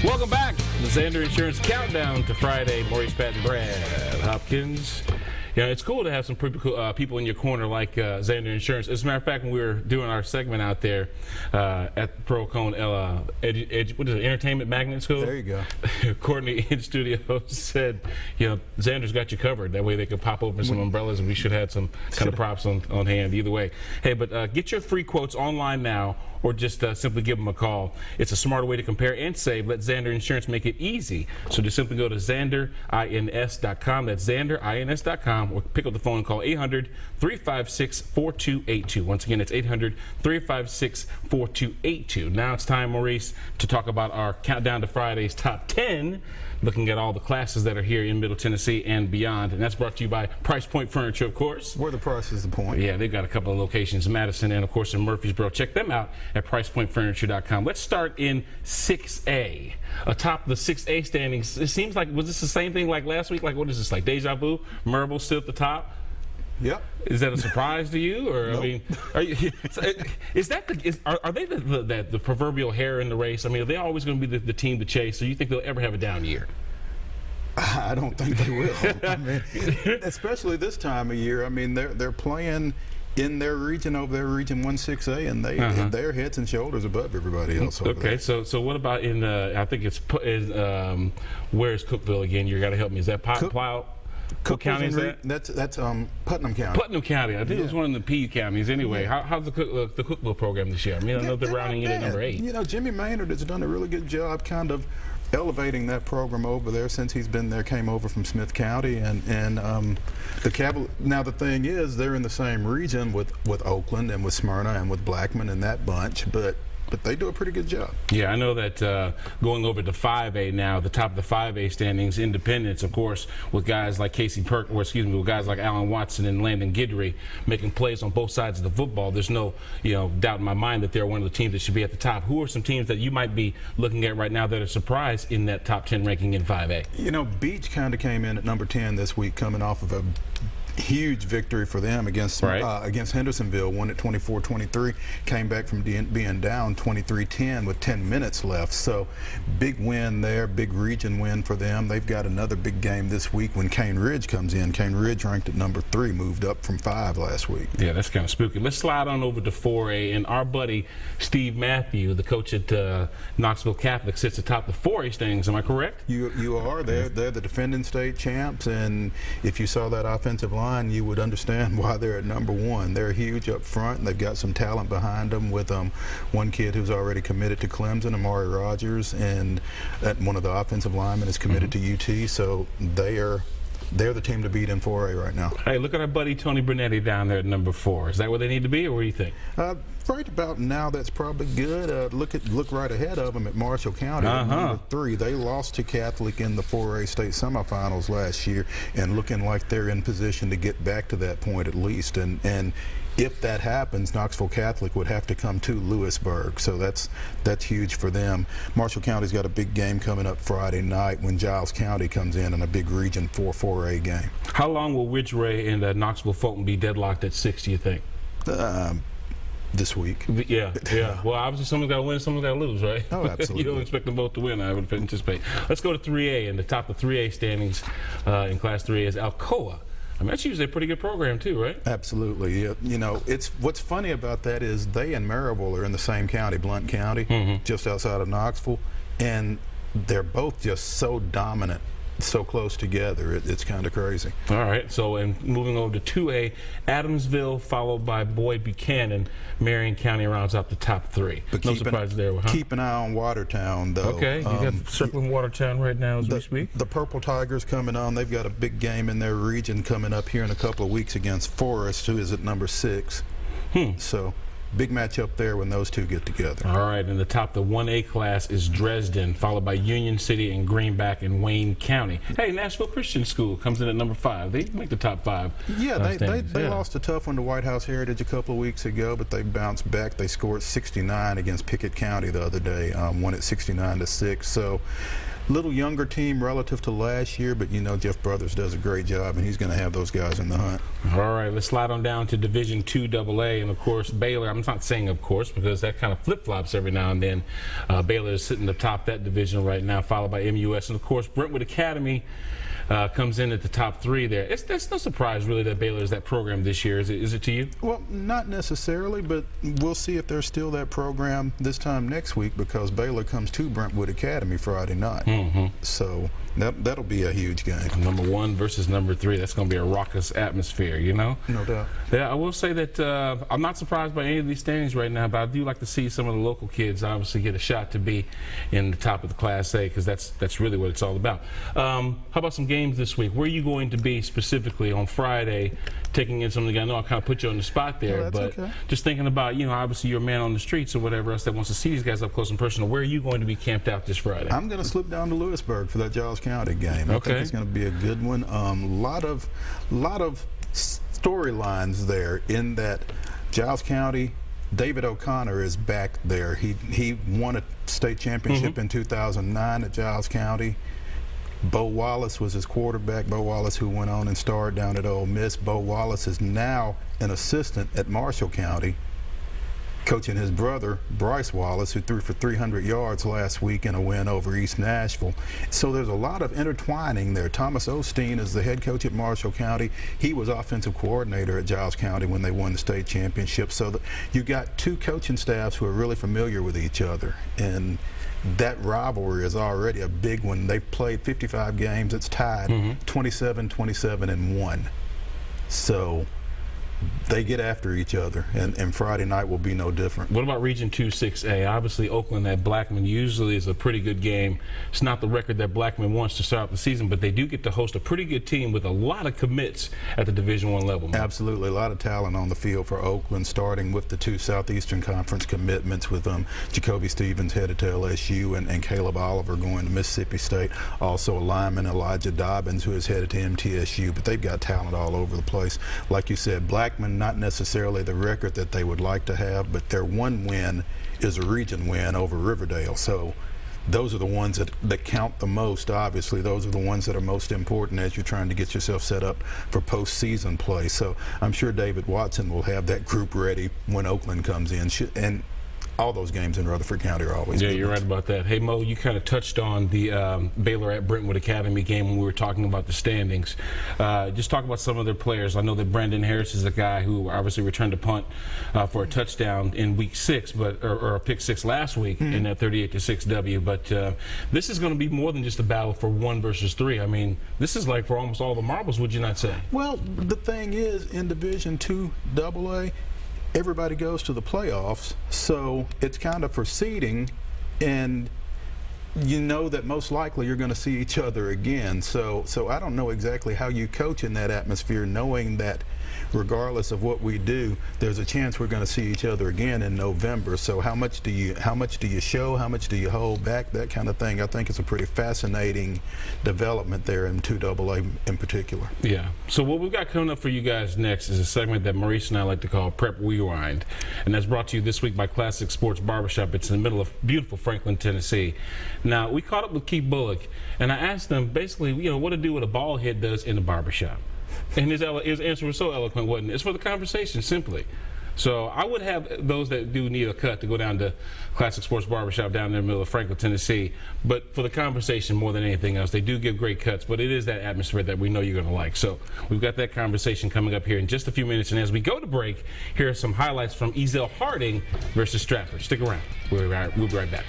Welcome back. The Zander Insurance Countdown to Friday. Maurice Patton, Brad Hopkins. Yeah, it's cool to have some people in your corner like Zander Insurance. As a matter of fact, when we were doing our segment out there at Procone what is it, Entertainment Magnet School? There you go. Courtney in studio said, Zander's got you covered. That way they could pop open some umbrellas, and we should have some kind of props on hand either way. Hey, but get your free quotes online now, or just simply give them a call. It's a smarter way to compare and save. Let Zander Insurance make it easy. So just simply go to ZanderINS.com. That's ZanderINS.com, or pick up the phone and call 800-356-4282. Once again, it's 800-356-4282. Now it's time, Maurice, to talk about our Countdown to Friday's Top 10, looking at all the classes that are here in Middle Tennessee and beyond. And that's brought to you by Price Point Furniture, of course. Where the price is the point. Yeah, they've got a couple of locations, Madison and, of course, in Murfreesboro. Check them out at PricePointFurniture.com. Let's start in 6A. Atop the 6A standings, it seems like, was this the same thing like last week? Like, what is this, like deja vu? Merville still at the top? Yep. Is that a surprise to you, or Nope. I mean, are they the proverbial hare in the race? I mean, are they always going to be the team to chase? So you think they'll ever have a down year? I don't think they will. I mean, especially this time of year. I mean, they're playing in their region over there, Region 16A, and they're heads and shoulders above everybody else over Okay, there. so what about in I think it's where's Cookeville again? You got to help me. Is that Plow? What county is that? That's Putnam County. Putnam County. I think it was one of the P counties anyway. How's the Cookeville program this year? I mean, I know they're rounding in at number 8. Jimmy Maynard has done a really good job kind of elevating that program over there since he's been there, came over from Smith County, and the Cavaliers. Now the thing is, they're in the same region with Oakland and with Smyrna and with Blackman and that bunch, but they do a pretty good job. Yeah, I know that going over to 5A now, the top of the 5A standings, Independence, of course, with guys like with guys like Alan Watson and Landon Guidry making plays on both sides of the football. There's no, doubt in my mind that they're one of the teams that should be at the top. Who are some teams that you might be looking at right now that are surprised in that top 10 ranking in 5A? Beach kind of came in at number 10 this week, coming off of a huge victory for them against Hendersonville, won at 24-23, came back from being down 23-10 with 10 minutes left. So big win there, big region win for them. They've got another big game this week when Cane Ridge comes in. Cane Ridge, ranked at number 3, moved up from 5 last week. Yeah, that's kind of spooky. Let's slide on over to 4A, and our buddy Steve Matthew, the coach at Knoxville Catholic, sits atop the 4A standings. Am I correct? You are. They're the defending state champs, and if you saw that offensive line, you would understand why they're at number 1. They're huge up front, and they've got some talent behind them with one kid who's already committed to Clemson, Amari Rogers, and one of the offensive linemen is committed to UT. So they're the team to beat in 4A right now. Hey, look at our buddy Tony Brunetti down there at number 4. Is that where they need to be, or what do you think? Right about now, that's probably good. Look right ahead of them at Marshall County at number 3. They lost to Catholic in the 4A state semifinals last year, and looking like they're in position to get back to that point at least. And if that happens, Knoxville Catholic would have to come to Lewisburg, so that's huge for them. Marshall County's got a big game coming up Friday night when Giles County comes in a big Region 4A game. How long will Ridgeway and Knoxville Fulton be deadlocked at 6, do you think? This week. Yeah. Well, obviously someone's got to win, someone's got to lose, right? Oh, absolutely. You don't expect them both to win, I would anticipate. Let's go to 3A, and the top of 3A standings in Class 3A is Alcoa. I mean, that's usually a pretty good program too, right? Absolutely. It's what's funny about that is they and Maryville are in the same county, Blount County, just outside of Knoxville, and they're both just so dominant, so close together. It's kind of crazy. All right. So, and moving over to 2A, Adamsville, followed by Boyd Buchanan. Marion County rounds up the top 3. But no surprise there, huh? Keep an eye on Watertown, though. Okay. You got circling Watertown right now as we speak. The Purple Tigers coming on. They've got a big game in their region coming up here in a couple of weeks against Forest, who is at number 6. So big matchup there when those two get together. All right, and the top of the 1A class is Dresden, followed by Union City and Greenback in Wayne County. Hey, Nashville Christian School comes in at number 5. They make the top 5. Yeah, they lost a tough one to White House Heritage a couple of weeks ago, but they bounced back. They scored 69 against Pickett County the other day, won it 69-6. So little younger team relative to last year, but you know Jeff Brothers does a great job, and he's going to have those guys in the hunt. All right, let's slide on down to Division II AA, and of course Baylor. I'm not saying of course because that kind of flip-flops every now and then. Baylor is sitting atop that division right now, followed by MUS, and of course Brentwood Academy comes in at the top three there. That's no surprise really that Baylor is that program this year. Is it to you? Well, not necessarily, but we'll see if they're still that program this time next week, because Baylor comes to Brentwood Academy Friday night. So that'll be a huge game. Number 1 versus number 3. That's going to be a raucous atmosphere, you know? No doubt. Yeah, I will say that I'm not surprised by any of these standings right now, but I do like to see some of the local kids obviously get a shot to be in the top of the Class A, because that's really what it's all about. How about some games this week? Where are you going to be specifically on Friday, taking in something? I know I kind of put you on the spot there, No, but okay. just thinking about, you know, obviously you're a man on the streets or whatever else that wants to see these guys up close and personal. Where are you going to be camped out this Friday? I'm going to slip down to Lewisburg for that Giles County game. I Okay. think it's going to be a good one. Lot of storylines there in that Giles County. David O'Connor is back there. He won a state championship in 2009 at Giles County. Bo Wallace was his quarterback. Bo Wallace, who went on and starred down at Ole Miss. Bo Wallace is now an assistant at Marshall County, coaching his brother, Bryce Wallace, who threw for 300 yards last week in a win over East Nashville. So there's a lot of intertwining there. Thomas Osteen is the head coach at Marshall County. He was offensive coordinator at Giles County when they won the state championship. So you got two coaching staffs who are really familiar with each other. And that rivalry is already a big one. They've played 55 games. It's tied 27-27-1. So they get after each other, and Friday night will be no different. What about Region 2 6A? Obviously, Oakland at Blackman usually is a pretty good game. It's not the record that Blackman wants to start the season, but they do get to host a pretty good team with a lot of commits at the Division I level. Man. Absolutely, a lot of talent on the field for Oakland, starting with the two Southeastern Conference commitments with Jacoby Stevens headed to LSU and Caleb Oliver going to Mississippi State. Also a lineman, Elijah Dobbins, who is headed to MTSU, but they've got talent all over the place. Like you said, Blackman, not necessarily the record that they would like to have, but their one win is a region win over Riverdale. So those are the ones that count the most, obviously. Those are the ones that are most important as you're trying to get yourself set up for postseason play. So I'm sure David Watson will have that group ready when Oakland comes in. And all those games in Rutherford County are always good. You're right about that. Hey, Mo, you kind of touched on the Baylor at Brentwood Academy game when we were talking about the standings. Just talk about some of their players. I know that Brandon Harris is a guy who obviously returned a punt for a touchdown in week 6, or a pick 6 last week in that 38-6 W. But this is going to be more than just a battle for 1 versus 3. I mean, this is like for almost all the marbles, would you not say? Well, the thing is, in Division II AA, everybody goes to the playoffs, so it's kind of for seeding, and you know that most likely you're going to see each other again. So I don't know exactly how you coach in that atmosphere, knowing that regardless of what we do, there's a chance we're going to see each other again in November. So how much do you show? How much do you hold back? That kind of thing. I think it's a pretty fascinating development there in 2AA in particular. Yeah. So what we've got coming up for you guys next is a segment that Maurice and I like to call Prep Rewind, and that's brought to you this week by Classic Sports Barbershop. It's in the middle of beautiful Franklin, Tennessee. Now, we caught up with Keith Bullock, and I asked him basically, you know, what to do what a bald head does in the barbershop. And his answer was so eloquent, wasn't it? It's for the conversation, simply. So I would have those that do need a cut to go down to Classic Sports Barbershop down in the middle of Franklin, Tennessee. But for the conversation more than anything else, they do give great cuts, but it is that atmosphere that we know you're going to like. So we've got that conversation coming up here in just a few minutes. And as we go to break, here are some highlights from Ezell Harding versus Stratford. Stick around. We'll be right back.